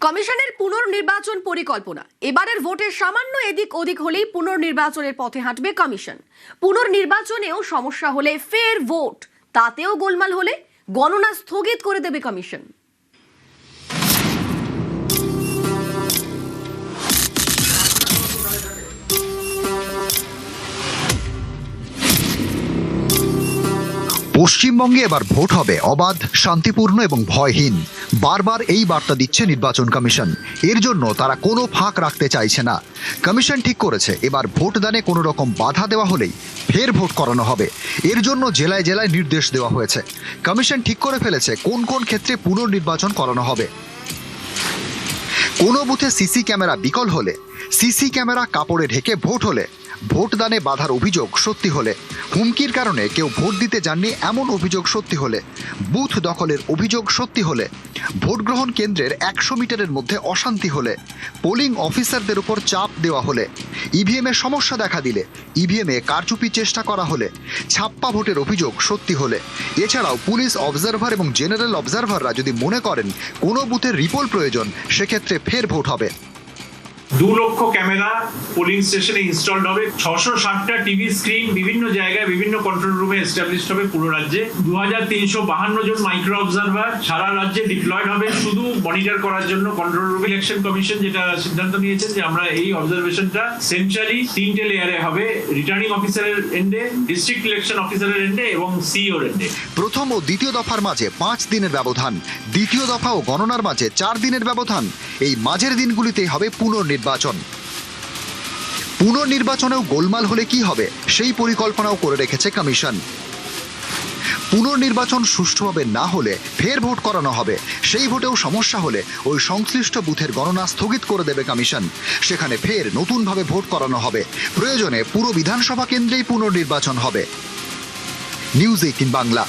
কমিশনের পুনর্নির্বাচন পরিকল্পনা। এবারের ভোটের সামান্য এদিক ওদিক হলেই পুনর্নির্বাচনের পথে হাঁটবে কমিশন। পুনর্নির্বাচনেও সমস্যা হলে ফের ভোট, তাতেও গোলমাল হলে গণনা স্থগিত করে দেবে কমিশন। পশ্চিমবঙ্গে এবার ভোট হবে অবাধ, শান্তিপূর্ণ এবং ভয়হীন। বারবার এই বার্তা দিচ্ছে নির্বাচন কমিশন। এর জন্য তারা কোনো ফাঁক রাখতে চাইছে না। কমিশন ঠিক করেছে এবার ভোটদানে কোনো রকম বাধা দেওয়া হলেই ফের ভোট করানো হবে। এর জন্য জেলায় জেলায় নির্দেশ দেওয়া হয়েছে। কমিশন ঠিক করে ফেলেছে কোন কোন ক্ষেত্রে পুনর্নির্বাচন করানো হবে। কোনো বুথে সিসি ক্যামেরা বিকল হলে, সিসি ক্যামেরা কাপড়ে ঢেকে ভোট হলে, ভোটদানে বাধার অভিযোগ সত্যি হলে, হুমকির কারণে কেউ ভোট দিতে যাননি এমন অভিযোগ সত্যি হলে, বুথ দখলের অভিযোগ সত্যি হলে, ভোট গ্রহণ কেন্দ্রের 100 মিটারের মধ্যে অশান্তি হলে, পোলিং অফিসারদের উপর চাপ দেওয়া হলে, ইভিএমে সমস্যা দেখা দিলে, ইভিএমে কারচুপি চেষ্টা করা হলে, ছাপ্পা ভোটের অভিযোগ সত্যি হলে, এছাড়াও পুলিশ অবজারভার এবং জেনারেল অবজারভাররা যদি মনে করেন কোনো বুথের রিপোল প্রয়োজন, সেক্ষেত্রে ফের ভোট হবে। 2 লক্ষ ক্যামেরা পোলিং স্টেশনে ইনস্টলড হবে, 660টা টিভি স্ক্রিন বিভিন্ন জায়গায় বিভিন্ন কন্ট্রোল রুমে এস্টাবলিশড হবে পুরো রাজ্যে, 2352 জন মাইক্রো অবজারভার সারা রাজ্যে ডিপ্লয়েড হবে শুধু মনিটর করার জন্য কন্ট্রোল রুমে। ইলেকশন কমিশন যেটা সিদ্ধান্ত নিয়েছেন যে আমরা এই অবজারভেশনটা সেন্ট্রালি 3টে লেয়ারে হবে, রিটার্নিং অফিসারের এন্ডে, ডিস্ট্রিক্ট ইলেকশন অফিসারের এন্ডে এবং সিইওর এন্ডে। প্রথম ও দ্বিতীয় দফার মাঝে 5 দিনের ব্যবধান, দ্বিতীয় দফা ও গণনার মাঝে 4 দিনের ব্যবধান। এই মাঝের দিনগুলিতেই হবে পুনর্নির্বাচনেও গোলমাল হলে কি হবে সেই পরিকল্পনাও করে রেখেছে কমিশন। পুনর্নির্বাচন সুষ্ঠুভাবে না হলে ফের ভোট করানো হবে। সেই ভোটেও সমস্যা হলে ওই সংশ্লিষ্ট বুথের গণনা স্থগিত করে দেবে কমিশন। সেখানে ফের নতুনভাবে ভোট করানো হবে। প্রয়োজনে পুরো বিধানসভা কেন্দ্রেই পুনর্নির্বাচন হবে। নিউজ 18 বাংলা।